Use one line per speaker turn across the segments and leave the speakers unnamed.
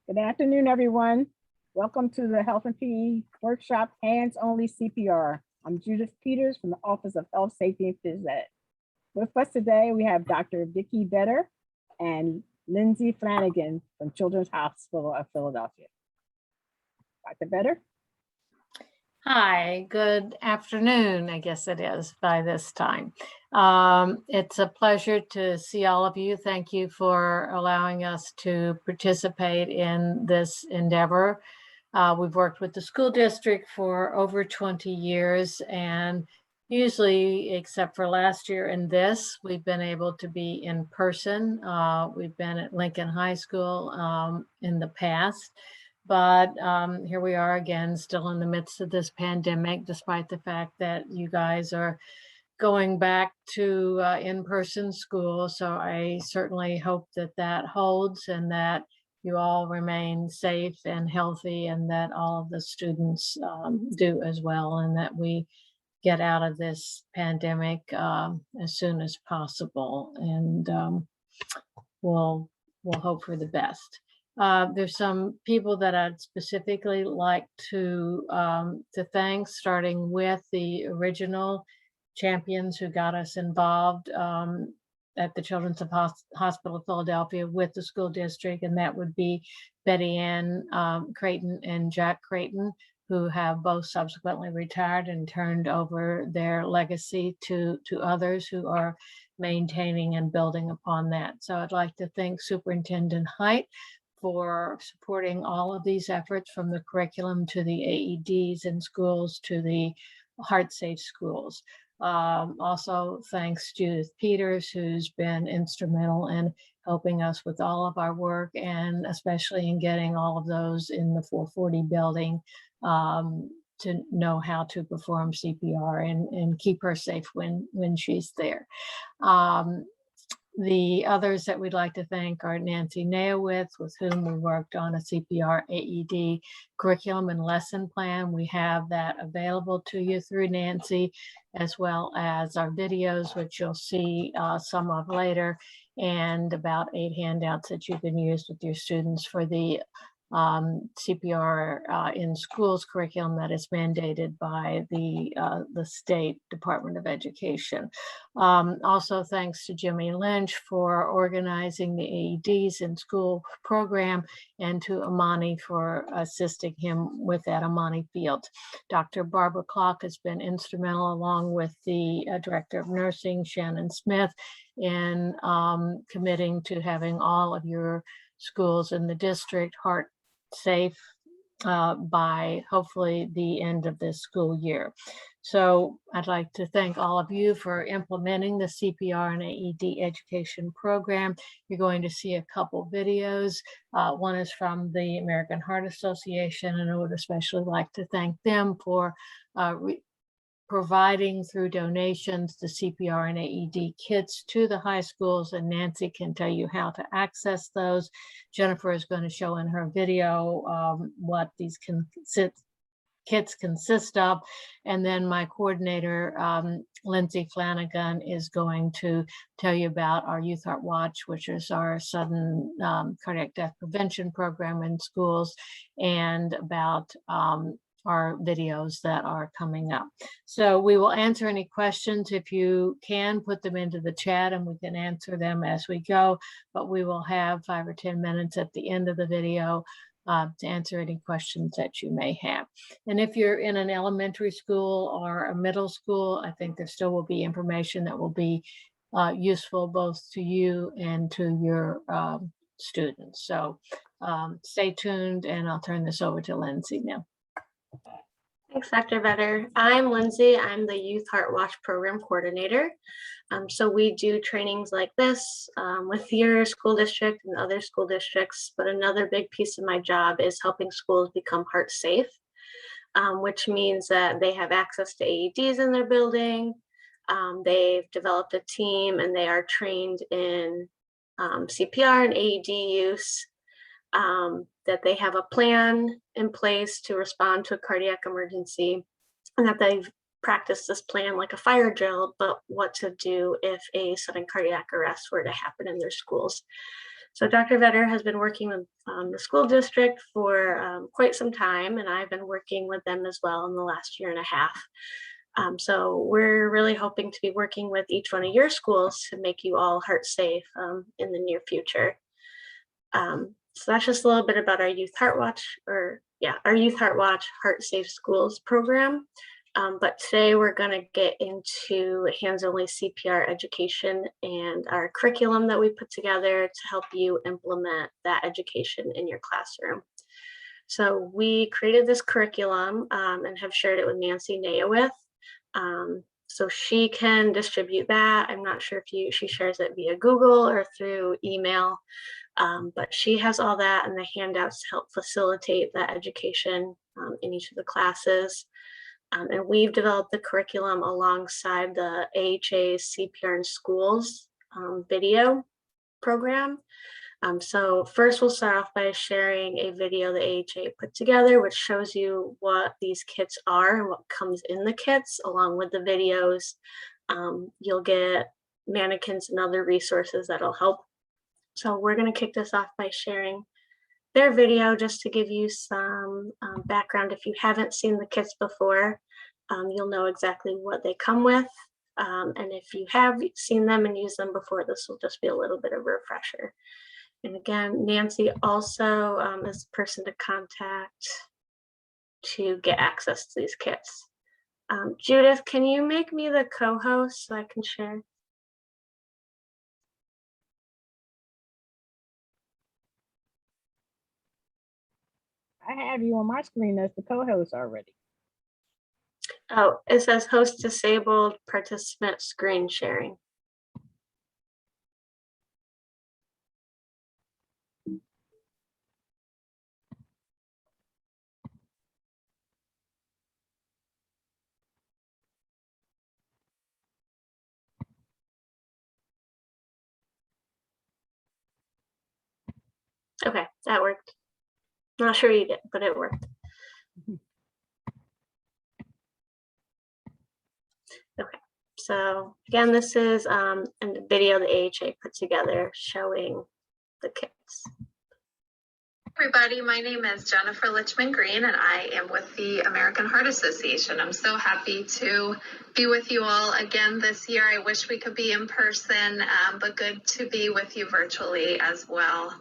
Good afternoon, everyone. Welcome to the Health and PE Workshop, Hands Only CPR. I'm Judith Peters from the Office of Health, Safety, and Phys Ed. With us today, we have Dr. Vicki Better and Lindsay Flanagan from Children's Hospital of Philadelphia. Dr. Better?
Hi, good afternoon, I guess it is by this time. It's a pleasure to see all of you. Thank you for allowing us to participate in this endeavor. We've worked with the school district for over 20 years, and usually, except for last year and this, we've been able to be in person. We've been at Lincoln High School in the past. But here we are again, still in the midst of this pandemic, despite the fact that you guys are going back to in-person school. So I certainly hope that that holds and that you all remain safe and healthy, and that all of the students do as well, and that we get out of this pandemic as soon as possible. And we'll hope for the best. There's some people that I'd specifically like to thank, starting with the original champions who got us involved at the Children's Hospital of Philadelphia with the school district, and that would be Betty Ann Creighton and Jack Creighton, who have both subsequently retired and turned over their legacy to others who are maintaining and building upon that. So I'd like to thank Superintendent Height for supporting all of these efforts, from the curriculum to the AEDs in schools to the Heart Safe schools. Also, thanks Judith Peters, who's been instrumental in helping us with all of our work, and especially in getting all of those in the 440 building to know how to perform CPR and keep her safe when she's there. The others that we'd like to thank are Nancy Neowitz, with whom we worked on a CPR AED curriculum and lesson plan. We have that available to you through Nancy, as well as our videos, which you'll see some of later, and about 8 handouts that you can use with your students for the CPR in schools curriculum that is mandated by the State Department of Education. Also, thanks to Jimmy Lynch for organizing the AEDs in school program, and to Amani for assisting him with that, Amani Fields. Dr. Barbara Clark has been instrumental, along with the Director of Nursing, Shannon Smith, in committing to having all of your schools in the district heart safe by hopefully the end of this school year. So I'd like to thank all of you for implementing the CPR and AED education program. You're going to see a couple videos. One is from the American Heart Association, and I would especially like to thank them for providing through donations the CPR and AED kits to the high schools, and Nancy can tell you how to access those. Jennifer is going to show in her video what these kits consist of, and then my coordinator, Lindsay Flanagan, is going to tell you about our Youth Heart Watch, which is our sudden cardiac death prevention program in schools, and about our videos that are coming up. So we will answer any questions. If you can, put them into the chat and we can answer them as we go, but we will have 5 or 10 minutes at the end of the video to answer any questions that you may have. And if you're in an elementary school or a middle school, I think there still will be information that will be useful both to you and to your students. So stay tuned, and I'll turn this over to Lindsay now.
Thanks, Dr. Vetter. I'm Lindsay. I'm the Youth Heart Watch Program Coordinator. So we do trainings like this with your school district and other school districts, but another big piece of my job is helping schools become heart safe, which means that they have access to AEDs in their building. They've developed a team and they are trained in CPR and AED use. That they have a plan in place to respond to a cardiac emergency, and that they've practiced this plan like a fire drill, but what to do if a sudden cardiac arrest were to happen in their schools. So Dr. Vetter has been working with the school district for quite some time, and I've been working with them as well in the last year and a half. So we're really hoping to be working with each one of your schools to make you all heart safe in the near future. So that's just a little bit about our Youth Heart Watch, our Youth Heart Watch Heart Safe Schools program. But today we're going to get into Hands Only CPR education and our curriculum that we put together to help you implement that education in your classroom. So we created this curriculum and have shared it with Nancy Nayowith. So she can distribute that. I'm not sure if she shares it via Google or through email, but she has all that and the handouts to help facilitate that education in each of the classes. And we've developed the curriculum alongside the AHA CPR in Schools video program. So first we'll start off by sharing a video the AHA put together, which shows you what these kits are and what comes in the kits along with the videos. You'll get mannequins and other resources that'll help. So we're going to kick this off by sharing their video just to give you some background. If you haven't seen the kits before, you'll know exactly what they come with. And if you have seen them and used them before, this will just be a little bit of a refresher. And again, Nancy also is the person to contact to get access to these kits. Judith, can you make me the co-host so I can share?
I have you on my screen as the co-host already.
Oh, it says host disabled, participant screen sharing. Okay, that worked. Not sure you did, but it worked. Okay, so again, this is a video the AHA put together showing the kits.
Everybody, my name is Jennifer Lichman Green and I am with the American Heart Association. I'm so happy to be with you all again this year. I wish we could be in person, but good to be with you virtually as well.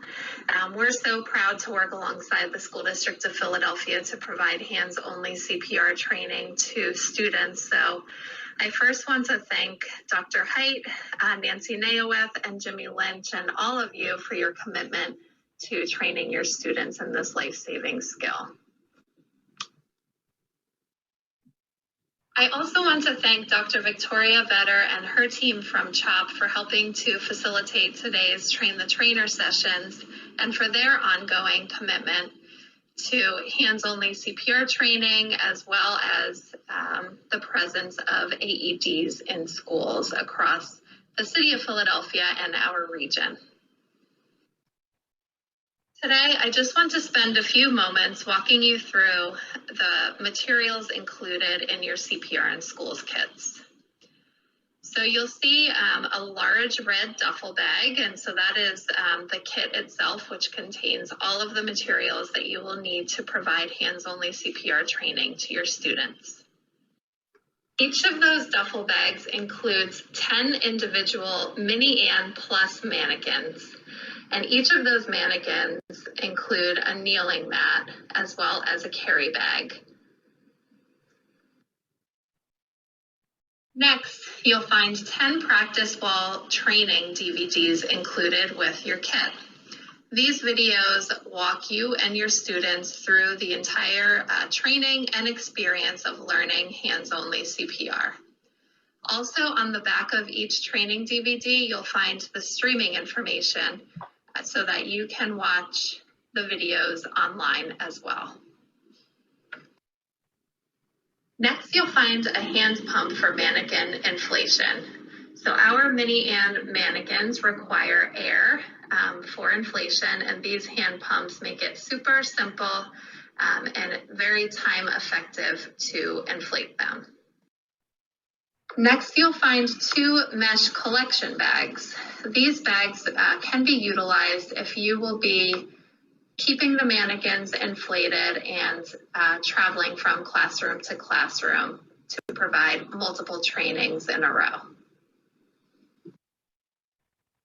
We're so proud to work alongside the School District of Philadelphia to provide hands-only CPR training to students. So I first want to thank Dr. Height, Nancy Nayowith, and Jimmy Lynch, and all of you for your commitment to training your students in this life-saving skill. I also want to thank Dr. Victoria Vetter and her team from CHOP for helping to facilitate today's Train the Trainer sessions and for their ongoing commitment to hands-only CPR training, as well as the presence of AEDs in schools across the city of Philadelphia and our region. Today, I just want to spend a few moments walking you through the materials included in your CPR in Schools kits. So you'll see a large red duffel bag, and so that is the kit itself, which contains all of the materials that you will need to provide hands-only CPR training to your students. Each of those duffel bags includes 10 individual Mini-Ann Plus mannequins. And each of those mannequins include a kneeling mat as well as a carry bag. Next, you'll find 10 practice ball training DVDs included with your kit. These videos walk you and your students through the entire training and experience of learning hands-only CPR. Also, on the back of each training DVD, you'll find the streaming information so that you can watch the videos online as well. Next, you'll find a hand pump for mannequin inflation. So our Mini-Ann mannequins require air for inflation, and these hand pumps make it super simple and very time effective to inflate them. Next, you'll find 2 mesh collection bags. These bags can be utilized if you will be keeping the mannequins inflated and traveling from classroom to classroom to provide multiple trainings in a row.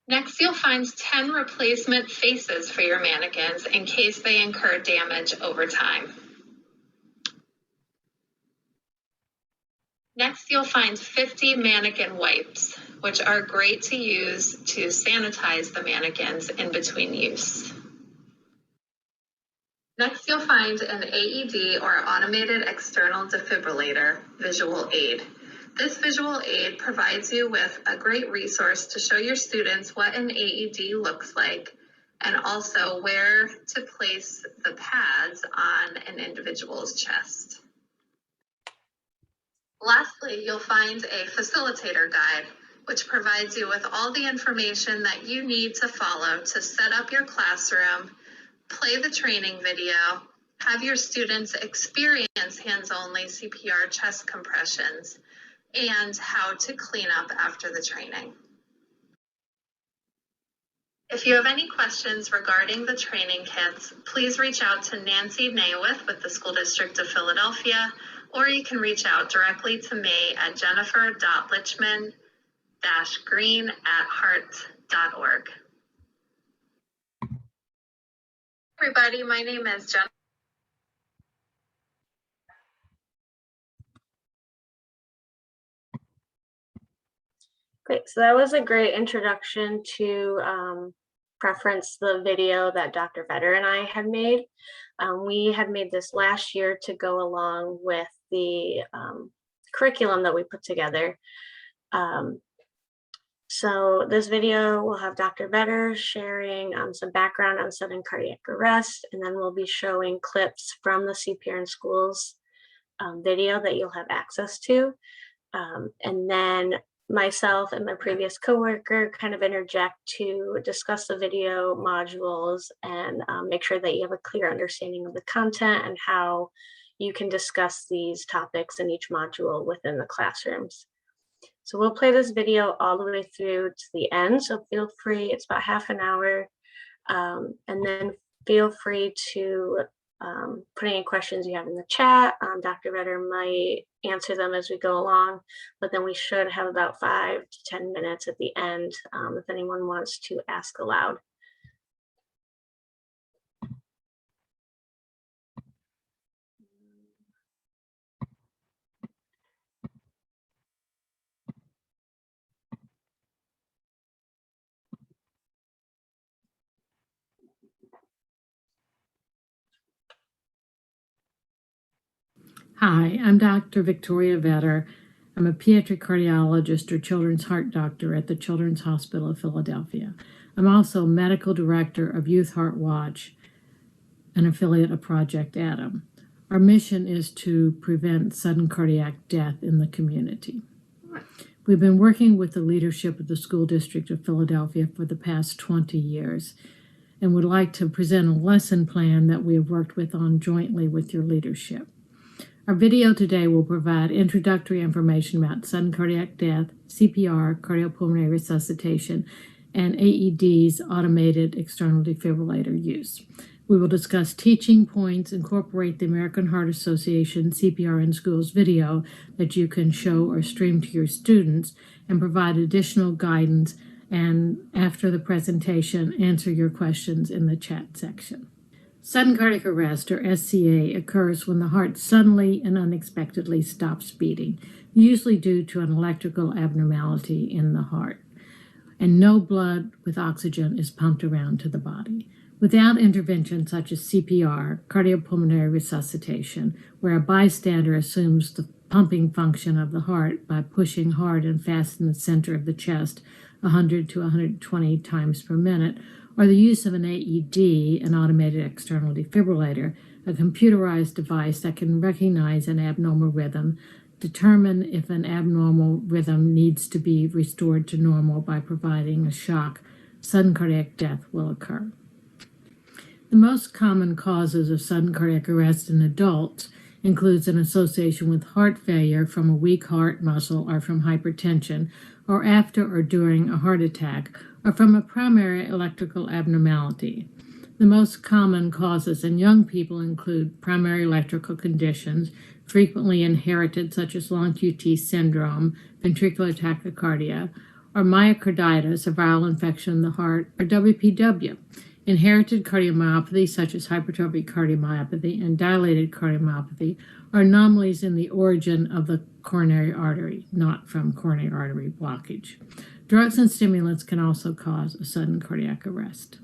Next, you'll find 10 replacement faces for your mannequins in case they incur damage over time. Next, you'll find 50 mannequin wipes, which are great to use to sanitize the mannequins in between use. Next, you'll find an AED or automated external defibrillator visual aid. This visual aid provides you with a great resource to show your students what an AED looks like and also where to place the pads on an individual's chest. Lastly, you'll find a facilitator guide, which provides you with all the information that you need to follow to set up your classroom, play the training video, have your students experience hands-only CPR chest compressions, and how to clean up after the training. If you have any questions regarding the training kits, please reach out to Nancy Naywith with the School District of Philadelphia, or you can reach out directly to me at jennifer.lichman-green@heart.org. Everybody, my name is Jennifer.
Great, so that was a great introduction to reference the video that Dr. Vetter and I had made. We had made this last year to go along with the curriculum that we put together. So this video will have Dr. Vetter sharing some background on sudden cardiac arrest, and then we'll be showing clips from the CPR in Schools video that you'll have access to. And then myself and my previous coworker kind of interject to discuss the video modules and make sure that you have a clear understanding of the content and how you can discuss these topics in each module within the classrooms. So we'll play this video all the way through to the end. So feel free, it's about half an hour. And then feel free to put any questions you have in the chat. Dr. Vetter might answer them as we go along, but then we should have about 5 to 10 minutes at the end if anyone wants to ask aloud.
Hi, I'm Dr. Victoria Vetter. I'm a pediatric cardiologist or children's heart doctor at the Children's Hospital of Philadelphia. I'm also medical director of Youth Heart Watch, an affiliate of Project Adam. Our mission is to prevent sudden cardiac death in the community. We've been working with the leadership of the School District of Philadelphia for the past 20 years and would like to present a lesson plan that we have worked on jointly with your leadership. Our video today will provide introductory information about sudden cardiac death, CPR, cardiopulmonary resuscitation, and AED's automated external defibrillator use. We will discuss teaching points, incorporate the American Heart Association CPR in Schools video that you can show or stream to your students, and provide additional guidance, and after the presentation, answer your questions in the chat section. Sudden cardiac arrest, or SCA, occurs when the heart suddenly and unexpectedly stops beating, usually due to an electrical abnormality in the heart, and no blood with oxygen is pumped around to the body. Without intervention such as CPR, cardiopulmonary resuscitation, where a bystander assumes the pumping function of the heart by pushing hard and fast in the center of the chest 100 to 120 times per minute, or the use of an AED, an automated external defibrillator, a computerized device that can recognize an abnormal rhythm, determine if an abnormal rhythm needs to be restored to normal by providing a shock, sudden cardiac death will occur. The most common causes of sudden cardiac arrest in adults includes an association with heart failure from a weak heart muscle or from hypertension, or after or during a heart attack, or from a primary electrical abnormality. The most common causes in young people include primary electrical conditions, frequently inherited, such as long QT syndrome, ventricular tachycardia, or myocarditis, a viral infection in the heart, or WPW. Inherited cardiomyopathy, such as hypertrophic cardiomyopathy and dilated cardiomyopathy, are anomalies in the origin of the coronary artery, not from coronary artery blockage. Drugs and stimulants can also cause a sudden cardiac arrest.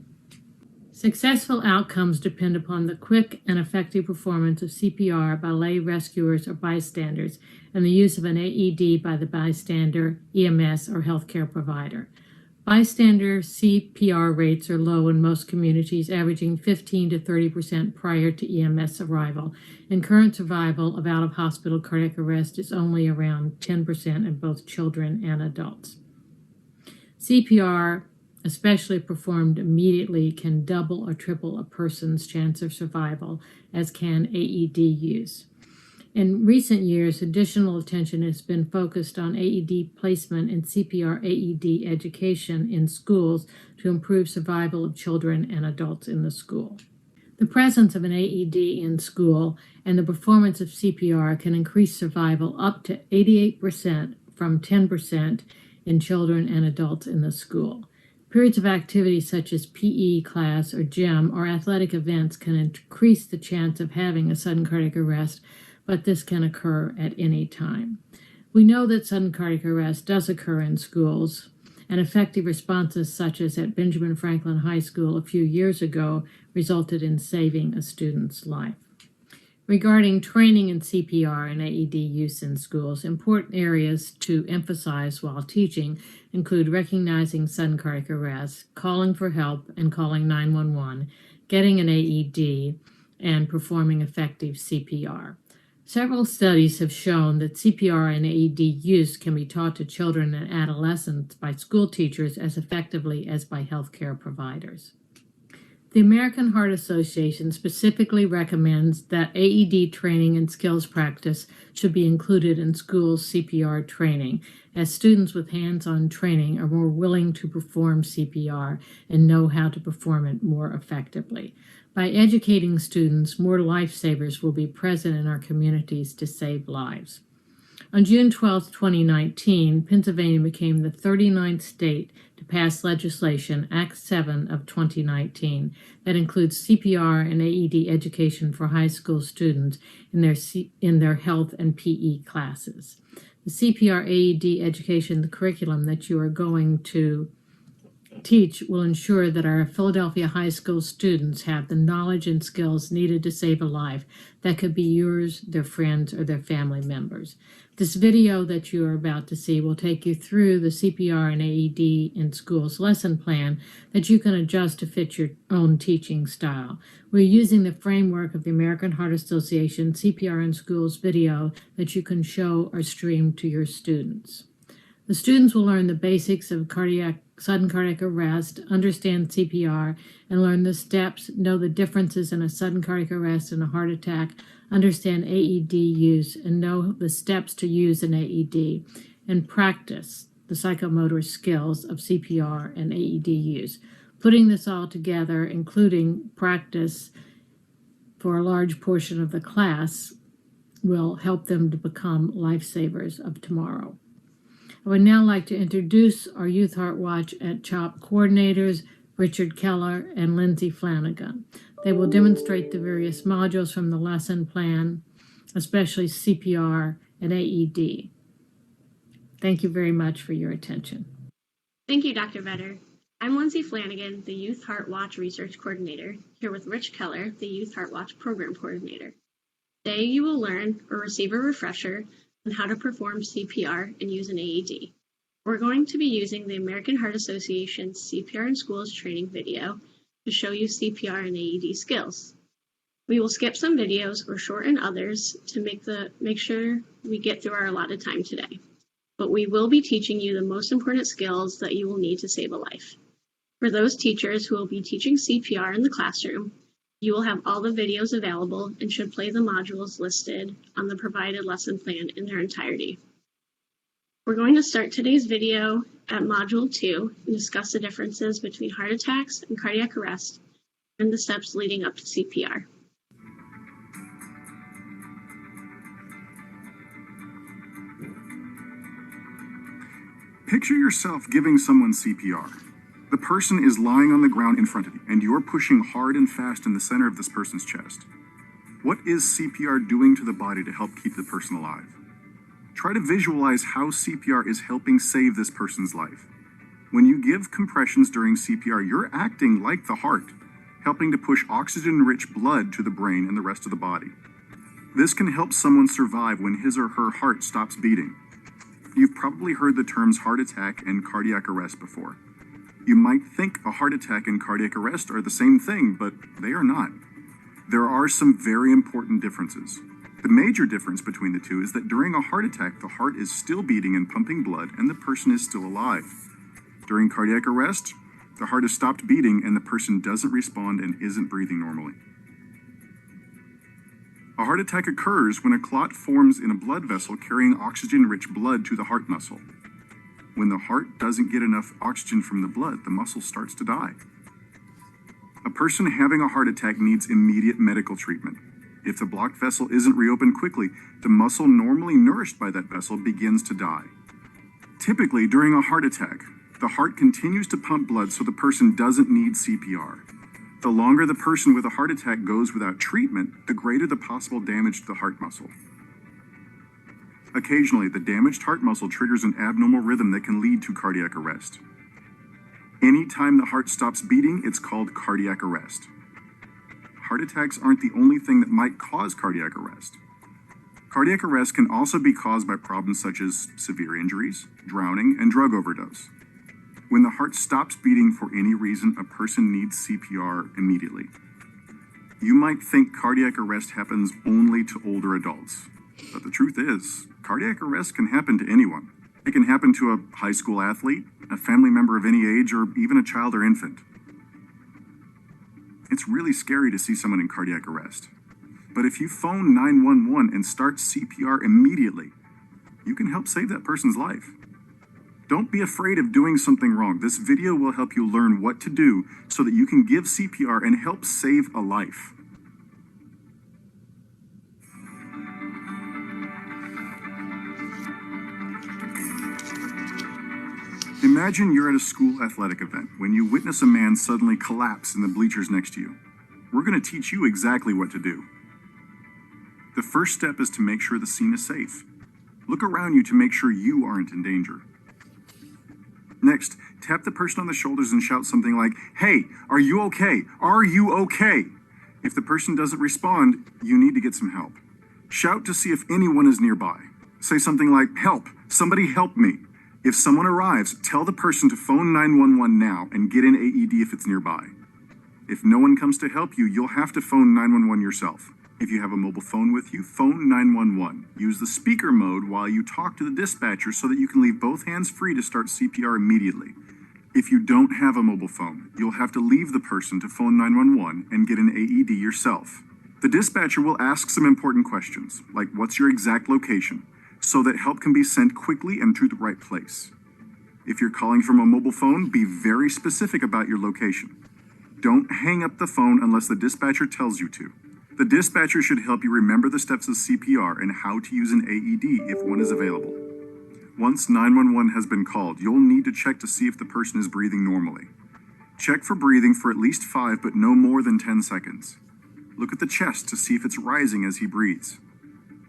Successful outcomes depend upon the quick and effective performance of CPR by lay rescuers or bystanders and the use of an AED by the bystander, EMS, or healthcare provider. Bystander CPR rates are low in most communities, averaging 15 to 30% prior to EMS arrival, and current survival of out-of-hospital cardiac arrest is only around 10% in both children and adults. CPR, especially performed immediately, can double or triple a person's chance of survival, as can AED use. In recent years, additional attention has been focused on AED placement and CPR AED education in schools to improve survival of children and adults in the school. The presence of an AED in school and the performance of CPR can increase survival up to 88% from 10% in children and adults in the school. Periods of activity such as PE class or gym or athletic events can increase the chance of having a sudden cardiac arrest, but this can occur at any time. We know that sudden cardiac arrest does occur in schools, and effective responses such as at Benjamin Franklin High School a few years ago resulted in saving a student's life. Regarding training in CPR and AED use in schools, important areas to emphasize while teaching include recognizing sudden cardiac arrest, calling for help and calling 911, getting an AED, and performing effective CPR. Several studies have shown that CPR and AED use can be taught to children and adolescents by school teachers as effectively as by healthcare providers. The American Heart Association specifically recommends that AED training and skills practice should be included in schools' CPR training, as students with hands-on training are more willing to perform CPR and know how to perform it more effectively. By educating students, more lifesavers will be present in our communities to save lives. On June 12, 2019, Pennsylvania became the 39th state to pass legislation, Act 7 of 2019, that includes CPR and AED education for high school students in their health and PE classes. The CPR AED education curriculum that you are going to teach will ensure that our Philadelphia high school students have the knowledge and skills needed to save a life that could be yours, their friends, or their family members. This video that you are about to see will take you through the CPR and AED in schools lesson plan that you can adjust to fit your own teaching style. We're using the framework of the American Heart Association CPR in Schools video that you can show or stream to your students. The students will learn the basics of sudden cardiac arrest, understand CPR, and learn the steps, know the differences in a sudden cardiac arrest and a heart attack, understand AED use, and know the steps to use an AED, and practice the psychomotor skills of CPR and AED use. Putting this all together, including practice for a large portion of the class, will help them to become lifesavers of tomorrow. I would now like to introduce our Youth Heart Watch at CHOP coordinators, Richard Keller and Lindsay Flanagan. They will demonstrate the various modules from the lesson plan, especially CPR and AED. Thank you very much for your attention.
Thank you, Dr. Vetter. I'm Lindsay Flanagan, the Youth Heart Watch Research Coordinator, here with Rich Keller, the Youth Heart Watch Program Coordinator. Today you will learn or receive a refresher on how to perform CPR and use an AED. We're going to be using the American Heart Association's CPR in Schools training video to show you CPR and AED skills. We will skip some videos or shorten others to make sure we get through our allotted time today. But we will be teaching you the most important skills that you will need to save a life. For those teachers who will be teaching CPR in the classroom,
You will have all the videos available and should play the modules listed on the provided lesson plan in their entirety. We're going to start today's video at Module 2 and discuss the differences between heart attacks and cardiac arrest and the steps leading up to CPR.
Picture yourself giving someone CPR. The person is lying on the ground in front of you, and you're pushing hard and fast in the center of this person's chest. What is CPR doing to the body to help keep the person alive? Try to visualize how CPR is helping save this person's life. When you give compressions during CPR, you're acting like the heart, helping to push oxygen-rich blood to the brain and the rest of the body. This can help someone survive when his or her heart stops beating. You've probably heard the terms heart attack and cardiac arrest before. You might think a heart attack and cardiac arrest are the same thing, but they are not. There are some very important differences. The major difference between the two is that during a heart attack, the heart is still beating and pumping blood, and the person is still alive. During cardiac arrest, the heart has stopped beating and the person doesn't respond and isn't breathing normally. A heart attack occurs when a clot forms in a blood vessel carrying oxygen-rich blood to the heart muscle. When the heart doesn't get enough oxygen from the blood, the muscle starts to die. A person having a heart attack needs immediate medical treatment. If the blocked vessel isn't reopened quickly, the muscle normally nourished by that vessel begins to die. Typically, during a heart attack, the heart continues to pump blood so the person doesn't need CPR. The longer the person with a heart attack goes without treatment, the greater the possible damage to the heart muscle. Occasionally, the damaged heart muscle triggers an abnormal rhythm that can lead to cardiac arrest. Anytime the heart stops beating, it's called cardiac arrest. Heart attacks aren't the only thing that might cause cardiac arrest. Cardiac arrest can also be caused by problems such as severe injuries, drowning, and drug overdose. When the heart stops beating for any reason, a person needs CPR immediately. You might think cardiac arrest happens only to older adults, but the truth is, cardiac arrest can happen to anyone. It can happen to a high school athlete, a family member of any age, or even a child or infant. It's really scary to see someone in cardiac arrest. But if you phone 911 and start CPR immediately, you can help save that person's life. Don't be afraid of doing something wrong. This video will help you learn what to do so that you can give CPR and help save a life. Imagine you're at a school athletic event when you witness a man suddenly collapse in the bleachers next to you. We're going to teach you exactly what to do. The first step is to make sure the scene is safe. Look around you to make sure you aren't in danger. Next, tap the person on the shoulders and shout something like, "Hey, are you okay? Are you okay?" If the person doesn't respond, you need to get some help. Shout to see if anyone is nearby. Say something like, "Help, somebody help me." If someone arrives, tell the person to phone 911 now and get an AED if it's nearby. If no one comes to help you, you'll have to phone 911 yourself. If you have a mobile phone with you, phone 911. Use the speaker mode while you talk to the dispatcher so that you can leave both hands free to start CPR immediately. If you don't have a mobile phone, you'll have to leave the person to phone 911 and get an AED yourself. The dispatcher will ask some important questions, like what's your exact location, so that help can be sent quickly and to the right place. If you're calling from a mobile phone, be very specific about your location. Don't hang up the phone unless the dispatcher tells you to. The dispatcher should help you remember the steps of CPR and how to use an AED if one is available. Once 911 has been called, you'll need to check to see if the person is breathing normally. Check for breathing for at least 5 but no more than 10 seconds. Look at the chest to see if it's rising as he breathes.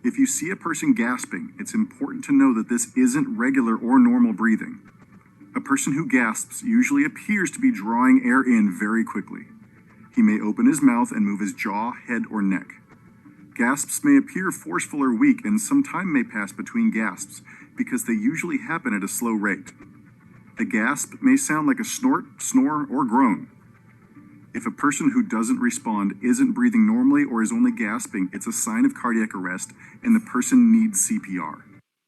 If you see a person gasping, it's important to know that this isn't regular or normal breathing. A person who gasps usually appears to be drawing air in very quickly. He may open his mouth and move his jaw, head, or neck. Gasps may appear forceful or weak, and some time may pass between gasps because they usually happen at a slow rate. The gasp may sound like a snort, snore, or groan. If a person who doesn't respond isn't breathing normally or is only gasping, it's a sign of cardiac arrest and the person needs CPR.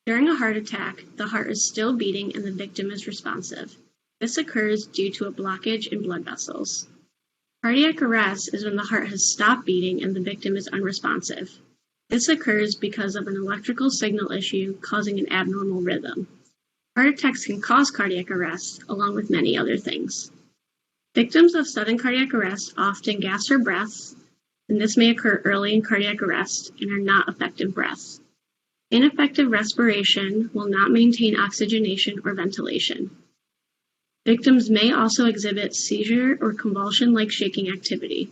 During a heart attack, the heart is still beating and the victim is responsive. This occurs due to a blockage in blood vessels. Cardiac arrest is when the heart has stopped beating and the victim is unresponsive. This occurs because of an electrical signal issue causing an abnormal rhythm. Heart attacks can cause cardiac arrest, along with many other things. Victims of sudden cardiac arrest often gasp for breath, and this may occur early in cardiac arrest and are not effective breaths. Ineffective respiration will not maintain oxygenation or ventilation. Victims may also exhibit seizure or convulsion-like shaking activity.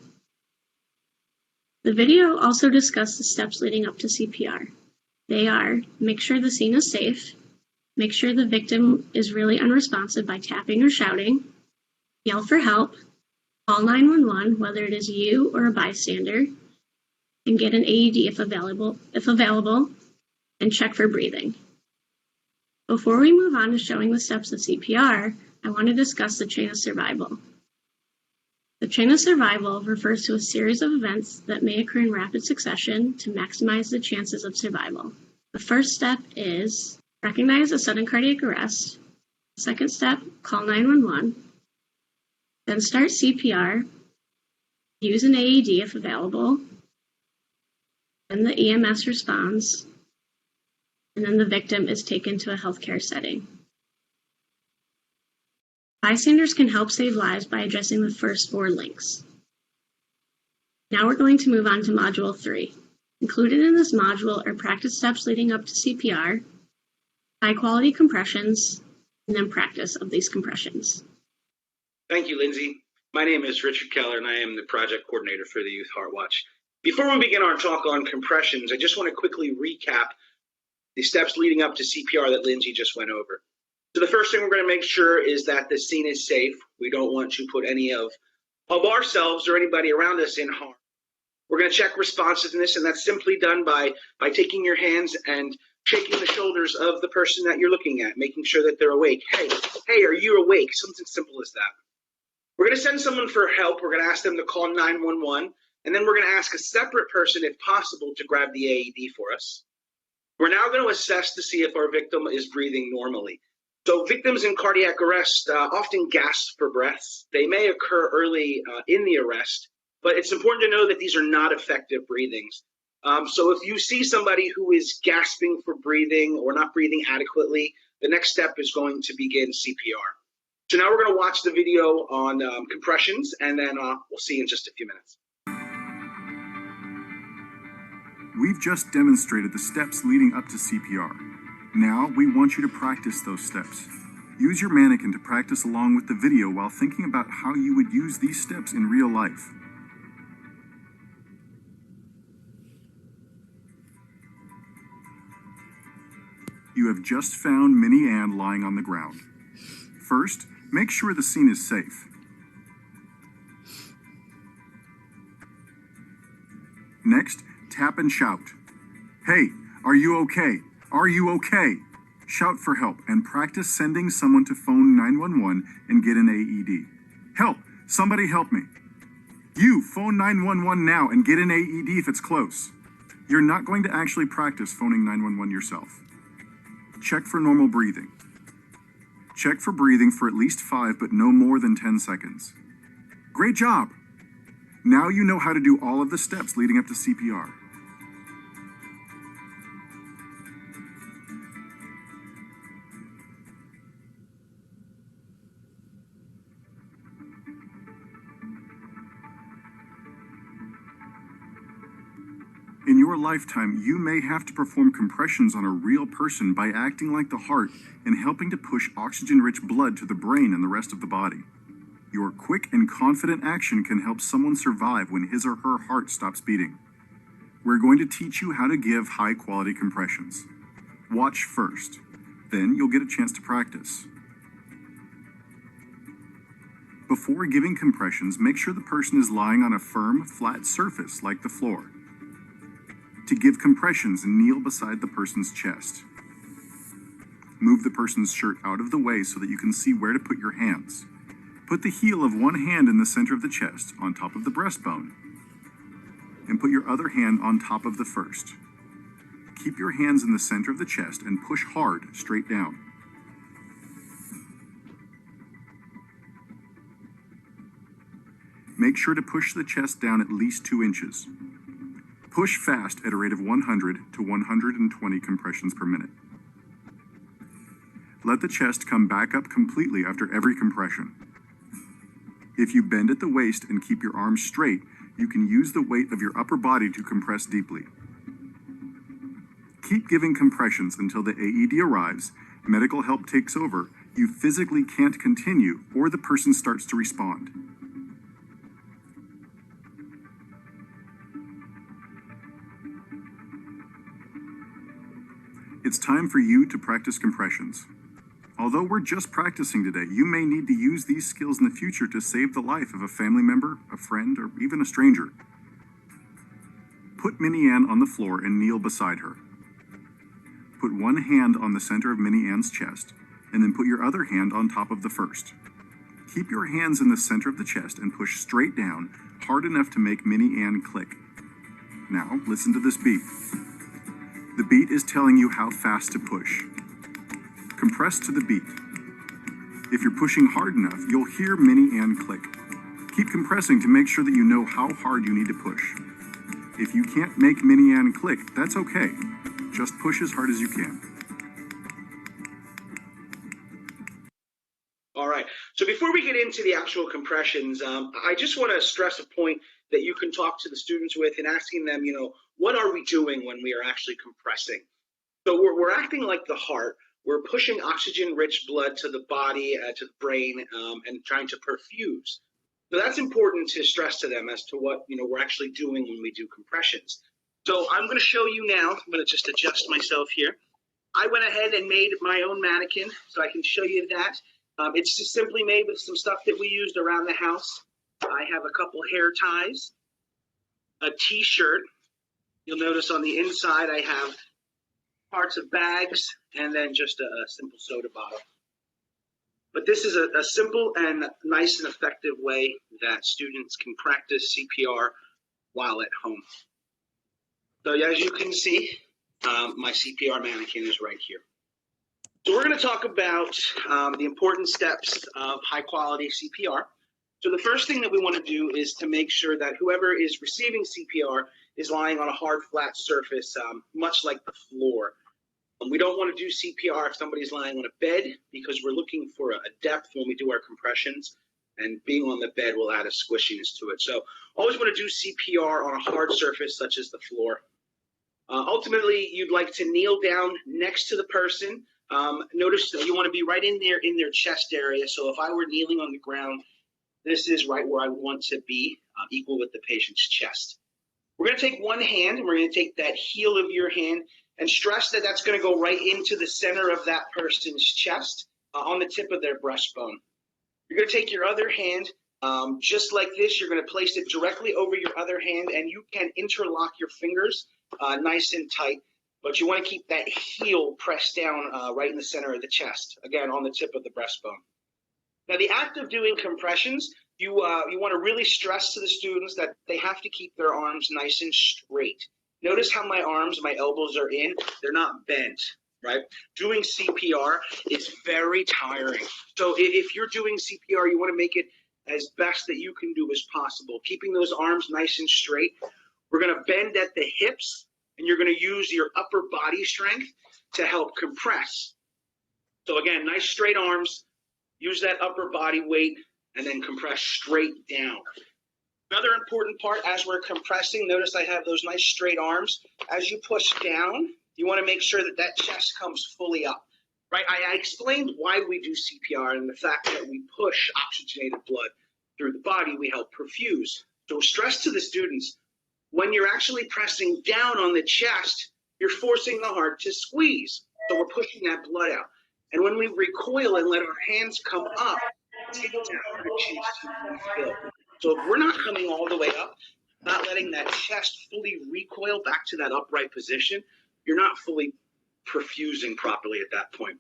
The video also discussed the steps leading up to CPR. They are: make sure the scene is safe, make sure the victim is really unresponsive by tapping or shouting, yell for help, call 911 whether it is you or a bystander, and get an AED if available, and check for breathing. Before we move on to showing the steps of CPR, I want to discuss the chain of survival. The chain of survival refers to a series of events that may occur in rapid succession to maximize the chances of survival. The first step is recognize a sudden cardiac arrest. Second step, call 911. Then start CPR. Use an AED if available. Then the EMS responds. And then the victim is taken to a healthcare setting. Bystanders can help save lives by addressing the first 4 links. Now we're going to move on to Module 3. Included in this module are practice steps leading up to CPR, high-quality compressions, and then practice of these compressions.
Thank you, Lindsay. My name is Richard Keller, and I am the project coordinator for the Youth Heart Watch. Before we begin our talk on compressions, I just want to quickly recap the steps leading up to CPR that Lindsay just went over. So the first thing we're going to make sure is that the scene is safe. We don't want to put any of ourselves or anybody around us in harm. We're going to check responsiveness, and that's simply done by taking your hands and shaking the shoulders of the person that you're looking at, making sure that they're awake. Hey, are you awake? Something simple as that. We're going to send someone for help. We're going to ask them to call 911, and then we're going to ask a separate person, if possible, to grab the AED for us. We're now going to assess to see if our victim is breathing normally. So victims in cardiac arrest often gasp for breath. They may occur early in the arrest, but it's important to know that these are not effective breathings. So if you see somebody who is gasping for breathing or not breathing adequately, the next step is going to begin CPR. So now we're going to watch the video on compressions, and then we'll see you in just a few minutes.
We've just demonstrated the steps leading up to CPR. Now we want you to practice those steps. Use your mannequin to practice along with the video while thinking about how you would use these steps in real life. You have just found Minnie Ann lying on the ground. First, make sure the scene is safe. Next, tap and shout. Hey, are you okay? Are you okay? Shout for help and practice sending someone to phone 911 and get an AED. Help! Somebody help me. You, phone 911 now and get an AED if it's close. You're not going to actually practice phoning 911 yourself. Check for normal breathing. Check for breathing for at least 5, but no more than 10 seconds. Great job! Now you know how to do all of the steps leading up to CPR. In your lifetime, you may have to perform compressions on a real person by acting like the heart and helping to push oxygen-rich blood to the brain and the rest of the body. Your quick and confident action can help someone survive when his or her heart stops beating. We're going to teach you how to give high-quality compressions. Watch first, then you'll get a chance to practice. Before giving compressions, make sure the person is lying on a firm, flat surface like the floor. To give compressions, kneel beside the person's chest. Move the person's shirt out of the way so that you can see where to put your hands. Put the heel of one hand in the center of the chest, on top of the breastbone, and put your other hand on top of the first. Keep your hands in the center of the chest and push hard, straight down. make sure to push the chest down at least 2 inches. Push fast at a rate of 100 to 120 compressions per minute. Let the chest come back up completely after every compression. If you bend at the waist and keep your arms straight, you can use the weight of your upper body to compress deeply. Keep giving compressions until the AED arrives, medical help takes over, you physically can't continue, or the person starts to respond. It's time for you to practice compressions. Although we're just practicing today, you may need to use these skills in the future to save the life of a family member, a friend, or even a stranger. Put Minnie Ann on the floor and kneel beside her. Put one hand on the center of Minnie Ann's chest, and then put your other hand on top of the first. Keep your hands in the center of the chest and push straight down, hard enough to make Minnie Ann click. Now, listen to this beat. The beat is telling you how fast to push. Compress to the beat. If you're pushing hard enough, you'll hear Minnie Ann click. Keep compressing to make sure that you know how hard you need to push. If you can't make Minnie Ann click, that's okay. Just push as hard as you can.
All right, so before we get into the actual compressions, I just want to stress a point that you can talk to the students with and asking them, what are we doing when we are actually compressing? So we're acting like the heart. We're pushing oxygen-rich blood to the body, to the brain, and trying to perfuse. So that's important to stress to them as to what we're actually doing when we do compressions. So I'm going to show you now. I'm going to just adjust myself here. I went ahead and made my own mannequin, so I can show you that. It's just simply made with some stuff that we used around the house. I have a couple hair ties, a t-shirt. You'll notice on the inside I have parts of bags, and then just a simple soda bottle. But this is a simple and nice and effective way that students can practice CPR while at home. So as you can see, my CPR mannequin is right here. So we're going to talk about the important steps of high quality CPR. So the first thing that we want to do is to make sure that whoever is receiving CPR is lying on a hard, flat surface, much like the floor. We don't want to do CPR if somebody's lying on a bed because we're looking for a depth when we do our compressions, and being on the bed will add a squishiness to it. So always want to do CPR on a hard surface such as the floor. Ultimately, you'd like to kneel down next to the person. Notice that you want to be right in their chest area. So if I were kneeling on the ground, this is right where I want to be, equal with the patient's chest. We're going to take one hand, and we're going to take that heel of your hand and stress that that's going to go right into the center of that person's chest, on the tip of their breastbone. You're going to take your other hand, just like this. You're going to place it directly over your other hand, and you can interlock your fingers nice and tight, but you want to keep that heel pressed down right in the center of the chest, again, on the tip of the breastbone. Now, the act of doing compressions, you want to really stress to the students that they have to keep their arms nice and straight. Notice how my arms, my elbows are in. They're not bent, right? Doing CPR is very tiring. So if you're doing CPR, you want to make it as best that you can do as possible. Keeping those arms nice and straight. We're going to bend at the hips, and you're going to use your upper body strength to help compress. So again, nice straight arms. Use that upper body weight, and then compress straight down. Another important part as we're compressing, notice I have those nice straight arms. As you push down, you want to make sure that that chest comes fully up, right? I explained why we do CPR and the fact that we push oxygenated blood through the body, we help perfuse. So stress to the students, when you're actually pressing down on the chest, you're forcing the heart to squeeze. So we're pushing that blood out. And when we recoil and let our hands come up, take that chance to refill. So if we're not coming all the way up, not letting that chest fully recoil back to that upright position, you're not fully perfusing properly at that point.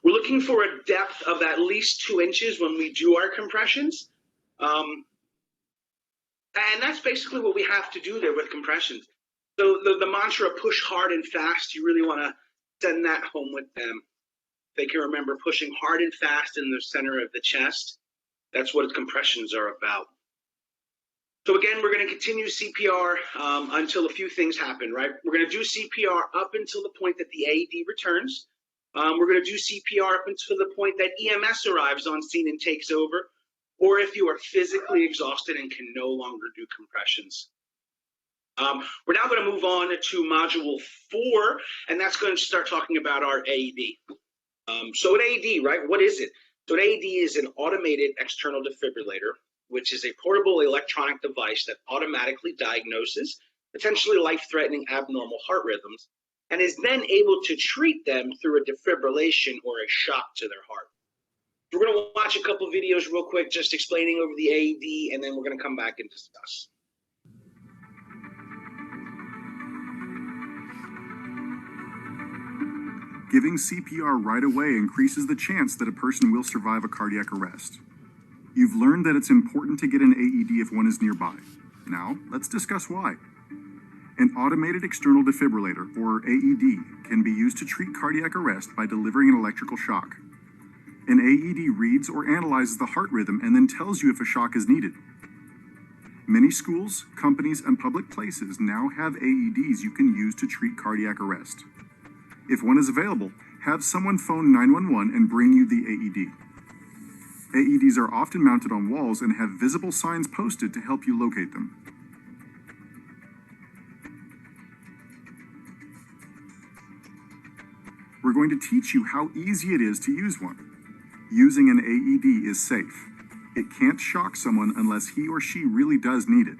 We're looking for a depth of at least 2 inches when we do our compressions. And that's basically what we have to do there with compressions. So the mantra, push hard and fast, you really want to send that home with them. They can remember pushing hard and fast in the center of the chest. That's what compressions are about. So again, we're going to continue CPR until a few things happen, right? We're going to do CPR up until the point that the AED returns. We're going to do CPR up until the point that EMS arrives on scene and takes over, or if you are physically exhausted and can no longer do compressions. We're now going to move on to module 4, and that's going to start talking about our AED. So an AED, right? What is it? So an AED is an automated external defibrillator, which is a portable electronic device that automatically diagnoses potentially life-threatening abnormal heart rhythms and is then able to treat them through a defibrillation or a shock to their heart. We're going to watch a couple videos real quick, just explaining over the AED, and then we're going to come back and discuss.
Giving CPR right away increases the chance that a person will survive a cardiac arrest. You've learned that it's important to get an AED if one is nearby. Now, let's discuss why. An automated external defibrillator, or AED, can be used to treat cardiac arrest by delivering an electrical shock. An AED reads or analyzes the heart rhythm and then tells you if a shock is needed. Many schools, companies, and public places now have AEDs you can use to treat cardiac arrest. If one is available, have someone phone 911 and bring you the AED. AEDs are often mounted on walls and have visible signs posted to help you locate them. We're going to teach you how easy it is to use one. Using an AED is safe. It can't shock someone unless he or she really does need it.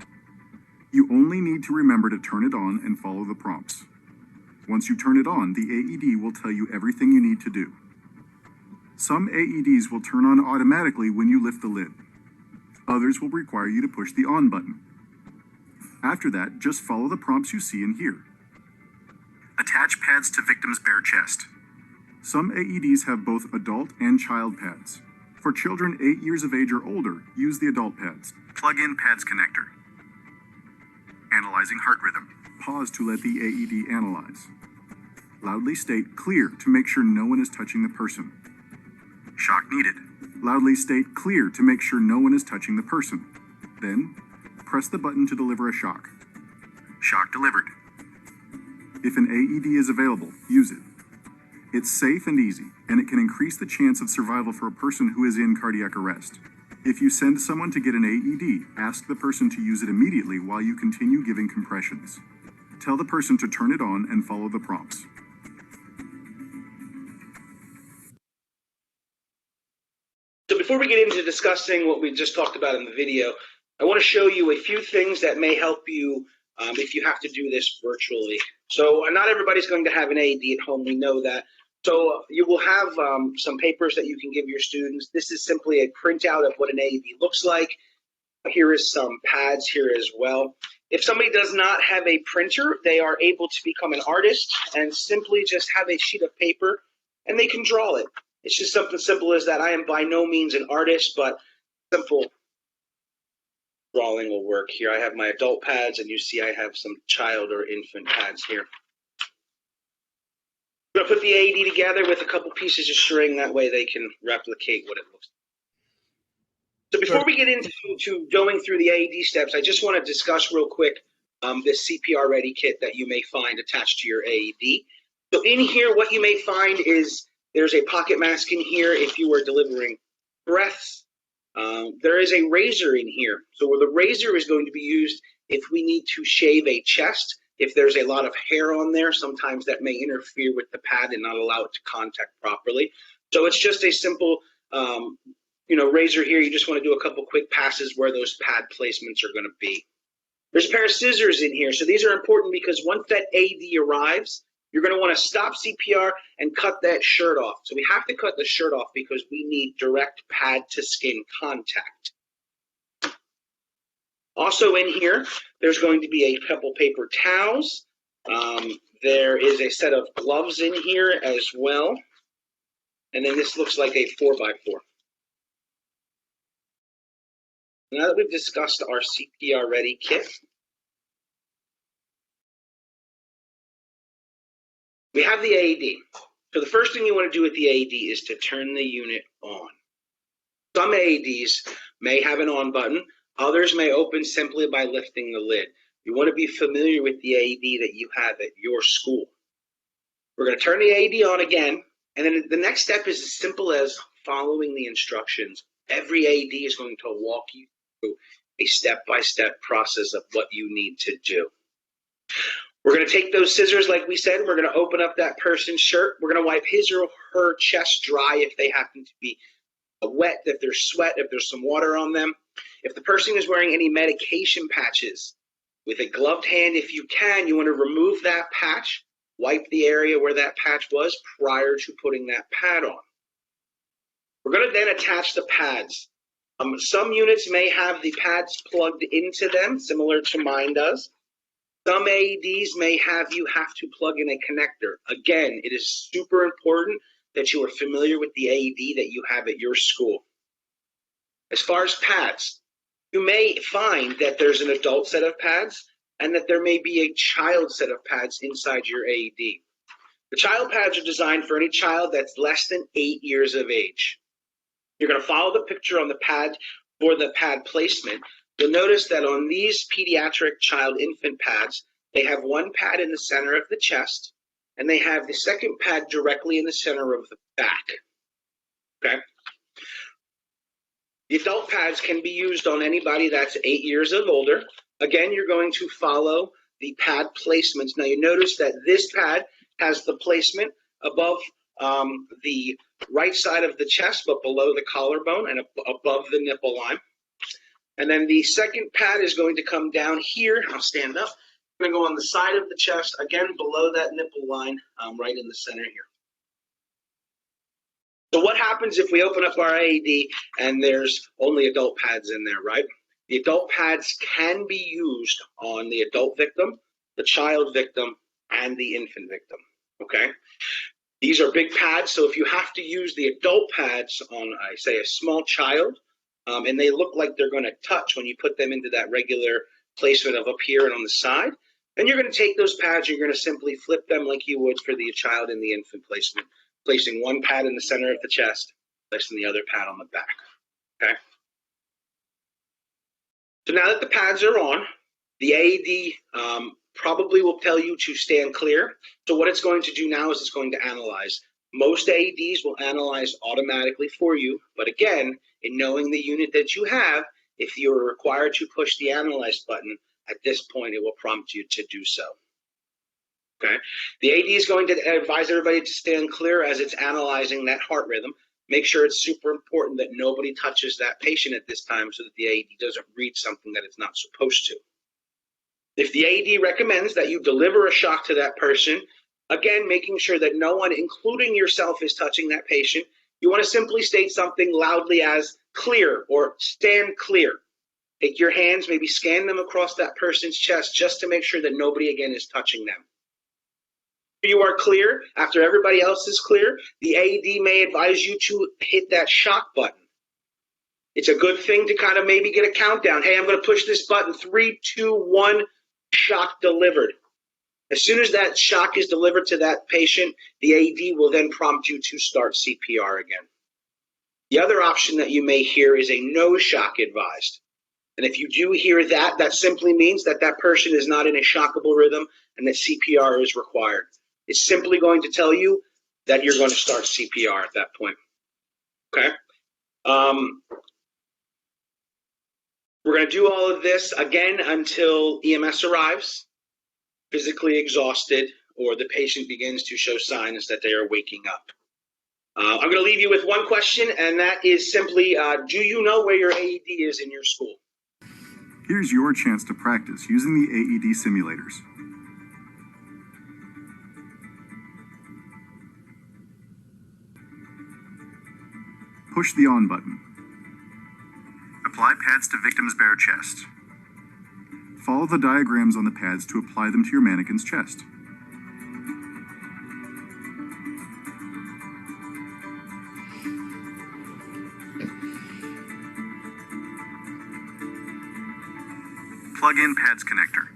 You only need to remember to turn it on and follow the prompts. Once you turn it on, the AED will tell you everything you need to do. Some AEDs will turn on automatically when you lift the lid. Others will require you to push the on button. After that, just follow the prompts you see and hear. Attach pads to victim's bare chest. Some AEDs have both adult and child pads. For children 8 years of age or older, use the adult pads. Plug in pads connector. Analyzing heart rhythm. Pause to let the AED analyze. Loudly state clear to make sure no one is touching the person. Shock needed. Loudly state clear to make sure no one is touching the person. Then, press the button to deliver a shock. Shock delivered. If an AED is available, use it. It's safe and easy, and it can increase the chance of survival for a person who is in cardiac arrest. If you send someone to get an AED, ask the person to use it immediately while you continue giving compressions. Tell the person to turn it on and follow the prompts.
So before we get into discussing what we just talked about in the video, I want to show you a few things that may help you if you have to do this virtually. So not everybody's going to have an AED at home, we know that. So you will have some papers that you can give your students. This is simply a printout of what an AED looks like. Here is some pads here as well. If somebody does not have a printer, they are able to become an artist and simply just have a sheet of paper and they can draw it. It's just something simple as that. I am by no means an artist, but simple drawing will work here. I have my adult pads, and you see I have some child or infant pads here. I'm going to put the AED together with a couple pieces of string. That way they can replicate what it looks like. So before we get into going through the AED steps, I just want to discuss real quick this CPR Ready kit that you may find attached to your AED. So in here, what you may find is there's a pocket mask in here if you are delivering breaths. There is a razor in here. So where the razor is going to be used if we need to shave a chest. If there's a lot of hair on there, sometimes that may interfere with the pad and not allow it to contact properly. So it's just a simple razor here. You just want to do a couple quick passes where those pad placements are going to be. There's a pair of scissors in here. So these are important because once that AED arrives, you're going to want to stop CPR and cut that shirt off. So we have to cut the shirt off because we need direct pad to skin contact. Also in here, there's going to be a couple paper towels. There is a set of gloves in here as well. And then this looks like a 4x4. Now that we've discussed our CPR Ready kit, we have the AED. So the first thing you want to do with the AED is to turn the unit on. Some AEDs may have an on button. Others may open simply by lifting the lid. You want to be familiar with the AED that you have at your school. We're going to turn the AED on again, and then the next step is as simple as following the instructions. Every AED is going to walk you through a step-by-step process of what you need to do. We're going to take those scissors, like we said, we're going to open up that person's shirt. We're going to wipe his or her chest dry if they happen to be wet, if there's sweat, if there's some water on them. If the person is wearing any medication patches, with a gloved hand, if you can, you want to remove that patch, wipe the area where that patch was prior to putting that pad on. We're going to then attach the pads. Some units may have the pads plugged into them, similar to mine does. Some AEDs may have you have to plug in a connector. Again, it is super important that you are familiar with the AED that you have at your school. As far as pads, you may find that there's an adult set of pads and that there may be a child set of pads inside your AED. The child pads are designed for any child that's less than 8 years of age. You're going to follow the picture on the pad for the pad placement. You'll notice that on these pediatric child infant pads, they have one pad in the center of the chest, and they have the second pad directly in the center of the back. Okay? The adult pads can be used on anybody that's 8 years of older. Again, you're going to follow the pad placements. Now, you notice that this pad has the placement above the right side of the chest, but below the collarbone and above the nipple line. And then the second pad is going to come down here. I'll stand up. I'm going to go on the side of the chest, again, below that nipple line, right in the center here. So what happens if we open up our AED and there's only adult pads in there, right? The adult pads can be used on the adult victim, the child victim, and the infant victim, okay? These are big pads, so if you have to use the adult pads on, say, a small child, and they look like they're going to touch when you put them into that regular placement of up here and on the side, then you're going to take those pads, you're going to simply flip them like you would for the child and the infant placement, placing one pad in the center of the chest, placing the other pad on the back, okay? So now that the pads are on, the AED probably will tell you to stand clear. So what it's going to do now is it's going to analyze. Most AEDs will analyze automatically for you, but again, in knowing the unit that you have, if you're required to push the analyze button, at this point it will prompt you to do so. Okay? The AED is going to advise everybody to stand clear as it's analyzing that heart rhythm. Make sure it's super important that nobody touches that patient at this time so that the AED doesn't read something that it's not supposed to. If the AED recommends that you deliver a shock to that person, again, making sure that no one, including yourself, is touching that patient, you want to simply state something loudly as clear or stand clear. Take your hands, maybe scan them across that person's chest just to make sure that nobody, again, is touching them. If you are clear, after everybody else is clear, the AED may advise you to hit that shock button. It's a good thing to kind of maybe get a countdown. Hey, I'm going to push this button, 3, 2, 1, shock delivered. As soon as that shock is delivered to that patient, the AED will then prompt you to start CPR again. The other option that you may hear is a no shock advised. And if you do hear that, that simply means that that person is not in a shockable rhythm and that CPR is required. It's simply going to tell you that you're going to start CPR at that point. Okay? We're going to do all of this again until EMS arrives, physically exhausted, or the patient begins to show signs that they are waking up. I'm going to leave you with one question, and that is simply, do you know where your AED is in your school?
Here's your chance to practice using the AED simulators. Push the on button. Apply pads to victim's bare chest. Follow the diagrams on the pads to apply them to your mannequin's chest. Plug in pads connector.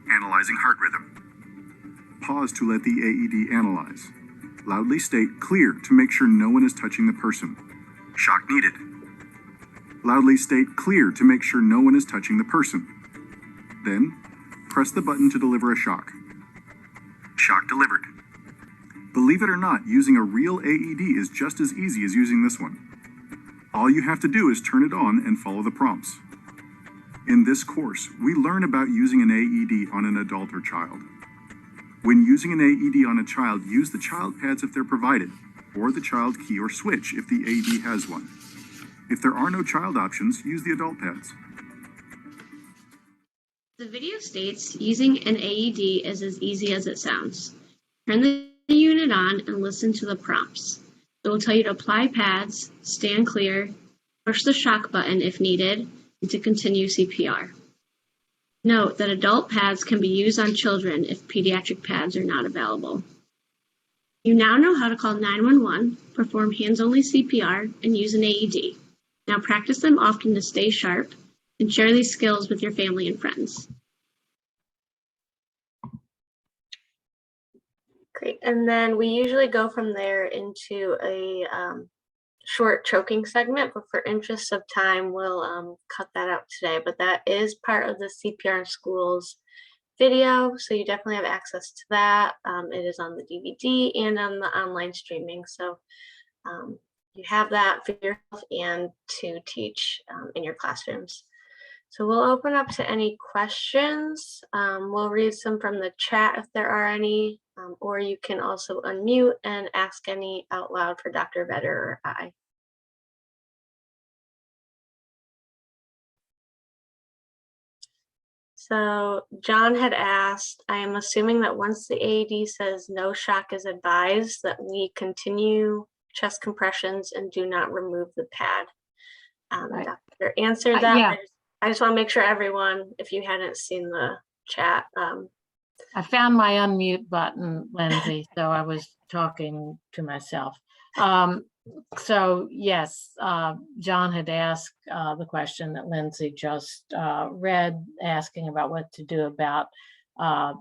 Analyzing heart rhythm. Pause to let the AED analyze. Loudly state clear to make sure no one is touching the person. Shock needed. Loudly state clear to make sure no one is touching the person. Then, press the button to deliver a shock. Shock delivered. Believe it or not, using a real AED is just as easy as using this one. All you have to do is turn it on and follow the prompts. In this course, we learn about using an AED on an adult or child. When using an AED on a child, use the child pads if they're provided, or the child key or switch if the AED has one. If there are no child options, use the adult pads.
The video states using an AED is as easy as it sounds. Turn the unit on and listen to the prompts. It will tell you to apply pads, stand clear, push the shock button if needed, and to continue CPR. Note that adult pads can be used on children if pediatric pads are not available. You now know how to call 911, perform hands-only CPR, and use an AED. Now practice them often to stay sharp and share these skills with your family and friends.
Great. And then we usually go from there into a short choking segment, but for interest of time, we'll cut that out today. But that is part of the CPR in Schools video, so you definitely have access to that. It is on the DVD and on the online streaming. So you have that for yourself and to teach in your classrooms. So we'll open up to any questions. We'll read some from the chat if there are any, or you can also unmute and ask any out loud for Dr. Vetter or I. So John had asked, I am assuming that once the AED says no shock is advised, that we continue chest compressions and do not remove the pad.
Right.
Doctor answered that.
Yeah.
I just want to make sure everyone, if you hadn't seen the chat.
I found my unmute button, Lindsay, so I was talking to myself. So yes, John had asked the question that Lindsay just read, asking about what to do about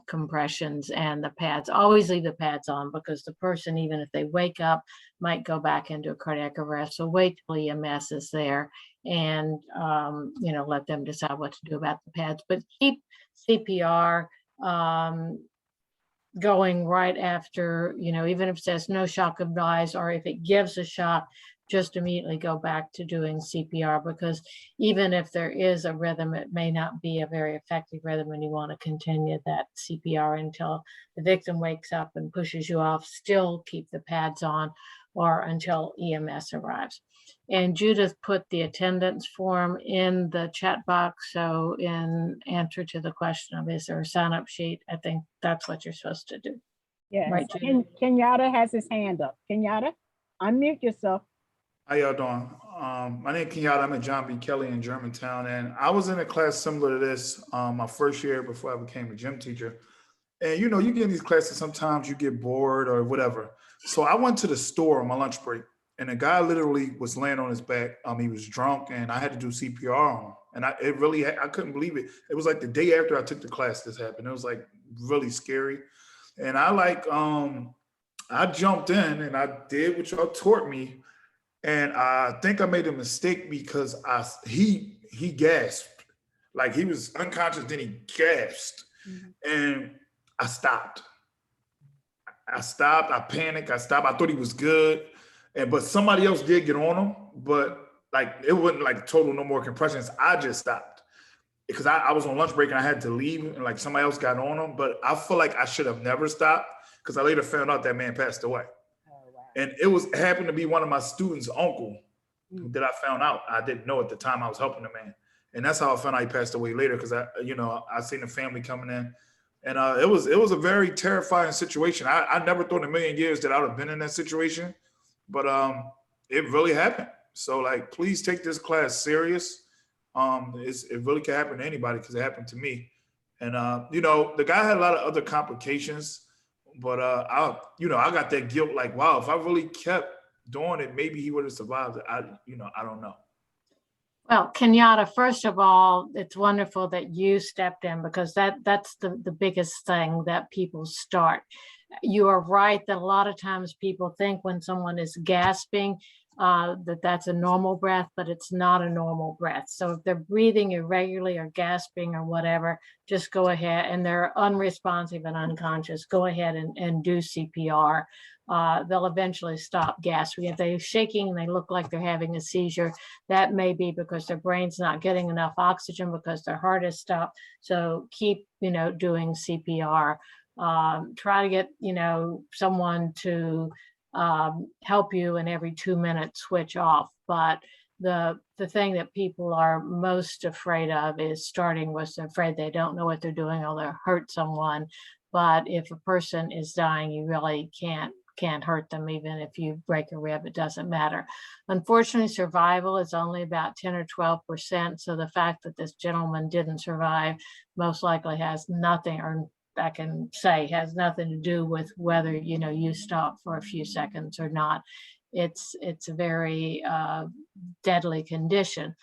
compressions and the pads. Always leave the pads on because the person, even if they wake up, might go back into a cardiac arrest. So wait till EMS is there and let them decide what to do about the pads. But keep CPR going right after, even if it says no shock advised, or if it gives a shock, just immediately go back to doing CPR, because even if there is a rhythm, it may not be a very effective rhythm, and you want to continue that CPR until the victim wakes up and pushes you off. Still keep the pads on, or until EMS arrives. And Judith put the attendance form in the chat box. So in answer to the question of, is there a sign-up sheet? I think that's what you're supposed to do.
Yes.
Right, Judith?
Kenyatta has his hand up. Kenyatta, unmute yourself.
How y'all doing? My name is Kenyatta. I'm at John B. Kelly in Germantown, and I was in a class similar to this my first year before I became a gym teacher. And you get in these classes, sometimes you get bored or whatever. So I went to the store on my lunch break, and a guy literally was laying on his back. He was drunk, and I had to do CPR on him. And I couldn't believe it. It was like the day after I took the class this happened. It was like really scary. And I jumped in and I did what y'all taught me. And I think I made a mistake because he gasped. Like he was unconscious, then he gasped. Mm-hmm. And I stopped. I panicked, I stopped. I thought he was good. But somebody else did get on him, but like it wasn't like total no more compressions. I just stopped because I was on lunch break and I had to leave, and like somebody else got on him. But I feel like I should have never stopped because I later found out that man passed away. And it happened to be one of my students' uncle that I found out. I didn't know at the time I was helping the man. And that's how I found out he passed away later, because I seen the family coming in. And it was a very terrifying situation. I never thought in a million years that I would have been in that situation, but it really happened. So like, please take this class serious. It really can happen to anybody because it happened to me. And the guy had a lot of other complications. But I got that guilt, like, wow, if I really kept doing it, maybe he would have survived it. I don't know.
Well, Kenyatta, first of all, it's wonderful that you stepped in, because that's the biggest thing that people start. You are right that a lot of times people think when someone is gasping, that's a normal breath, but it's not a normal breath. So if they're breathing irregularly or gasping or whatever, just go ahead, and they're unresponsive and unconscious, go ahead and do CPR. They'll eventually stop gasping. If they're shaking and they look like they're having a seizure, that may be because their brain's not getting enough oxygen because their heart has stopped. So keep, doing CPR. Try to get, someone to help you, and every 2 minutes switch off. But the thing that people are most afraid of is starting with, they're afraid they don't know what they're doing or they'll hurt someone. But if a person is dying, you really can't hurt them. Even if you break a rib, it doesn't matter. Unfortunately, survival is only about 10 or 12%. So the fact that this gentleman didn't survive most likely has nothing, or I can say has nothing to do with whether you stop for a few seconds or not. It's a very deadly condition.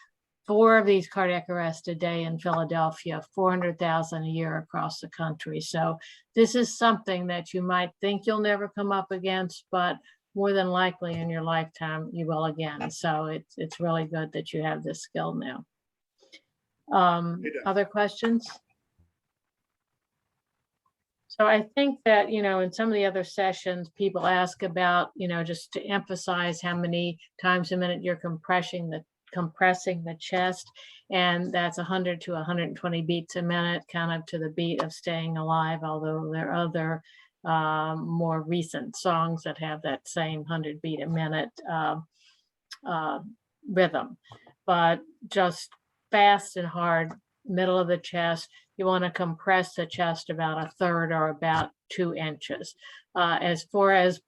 4 of these cardiac arrests a day in Philadelphia, 400,000 a year across the country. So this is something that you might think you'll never come up against, but more than likely in your lifetime you will again. So it's really good that you have this skill now. Other questions? So I think that, in some of the other sessions, people ask about, just to emphasize how many times a minute you're compressing the chest, and that's 100 to 120 beats a minute, kind of to the beat of Staying Alive, although there are other more recent songs that have that same 100 beat a minute rhythm. But just fast and hard, middle of the chest. You want to compress the chest about 1/3 or about 2 inches. As far as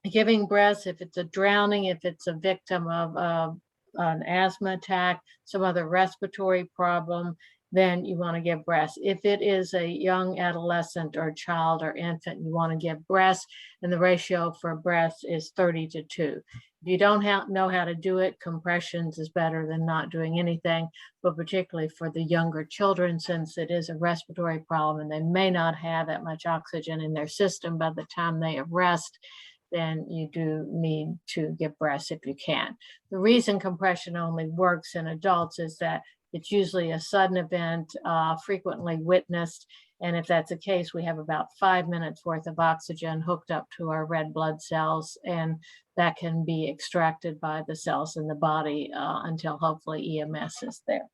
giving breaths, if it's a drowning, if it's a victim of an asthma attack, some other respiratory problem, then you want to give breaths. If it is a young adolescent or child or infant, you want to give breaths, and the ratio for breaths is 30 to 2. If you don't know how to do it, compressions is better than not doing anything, but particularly for the younger children, since it is a respiratory problem and they may not have that much oxygen in their system by the time they arrest, then you do need to give breaths if you can. The reason compression only works in adults is that it's usually a sudden event, frequently witnessed. And if that's the case, we have about 5 minutes worth of oxygen hooked up to our red blood cells, and that can be extracted by the cells in the body until hopefully EMS is there.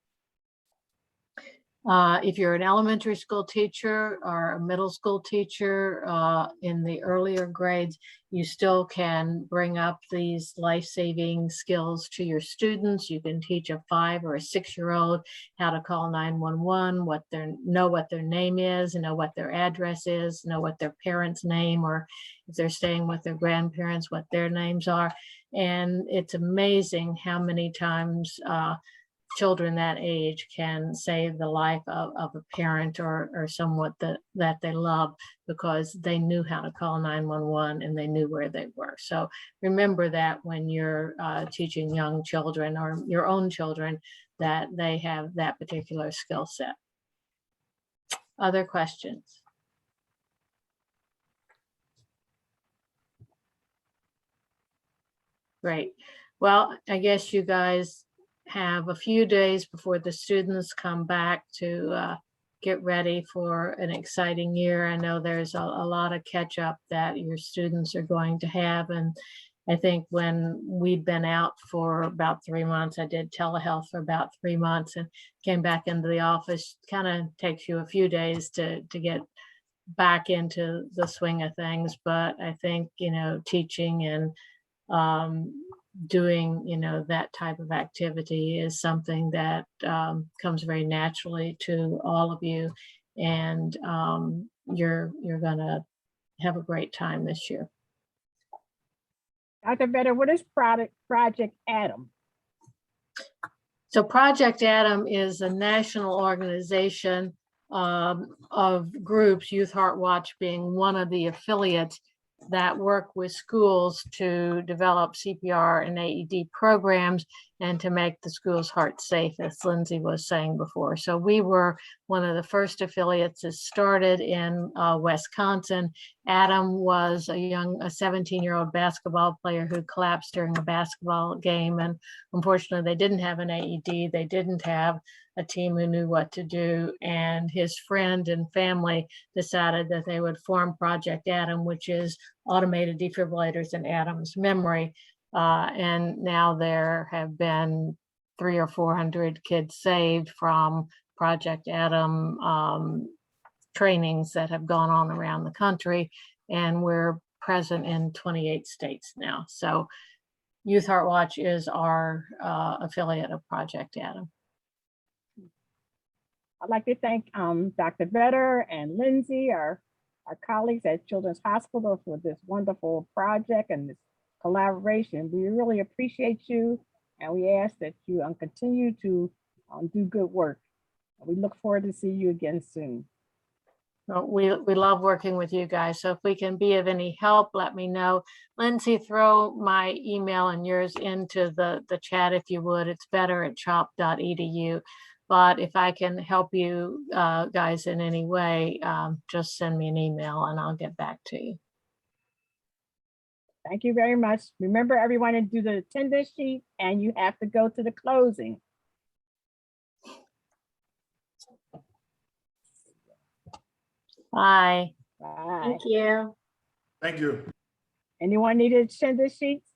If you're an elementary school teacher or a middle school teacher in the earlier grades, you still can bring up these life-saving skills to your students. You can teach a 5 or a 6-year-old how to call 911, know what their name is, know what their address is, know what their parents' name, or if they're staying with their grandparents, what their names are. And it's amazing how many times children that age can save the life of a parent or someone that they love, because they knew how to call 911 and they knew where they were. So remember that when you're teaching young children or your own children, that they have that particular skill set. Other questions? Great. Well, I guess you guys have a few days before the students come back to get ready for an exciting year. I know there's a lot of catch up that your students are going to have. And I think when we'd been out for about 3 months, I did telehealth for about 3 months and came back into the office. Kind of takes you a few days to get back into the swing of things. But I think, teaching and doing, that type of activity is something that comes very naturally to all of you. And you're gonna have a great time this year.
Dr. Vedder, what is Project Adam?
So Project Adam is a national organization of groups, Youth Heart Watch being one of the affiliates, that work with schools to develop CPR and AED programs and to make the school's heart safe, as Lindsay was saying before. So we were one of the first affiliates that started in Wisconsin. Adam was a 17-year-old basketball player who collapsed during a basketball game. And unfortunately, they didn't have an AED. They didn't have a team who knew what to do. And his friend and family decided that they would form Project Adam, which is automated defibrillators in Adam's memory. And now there have been 300 or 400 kids saved from Project Adam trainings that have gone on around the country. And we're present in 28 states now. So Youth Heart Watch is our affiliate of Project Adam.
I'd like to thank Dr. Vetter and Lindsay, our colleagues at Children's Hospital, for this wonderful project and this collaboration. We really appreciate you, and we ask that you continue to do good work. We look forward to see you again soon.
Well, we love working with you guys. So if we can be of any help, let me know. Lindsay, throw my email and yours into the chat if you would. It's better@chop.edu. But if I can help you guys in any way, just send me an email and I'll get back to you.
Thank you very much. Remember, everyone, to do the attendance sheet, and you have to go to the closing.
Bye.
Bye.
Thank you.
Thank you.
Anyone need attendance sheets?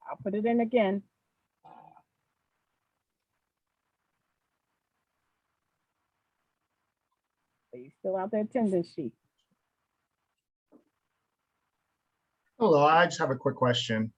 I'll put it in again. Are you still out the attendance sheet?
Hello, I just have a quick question.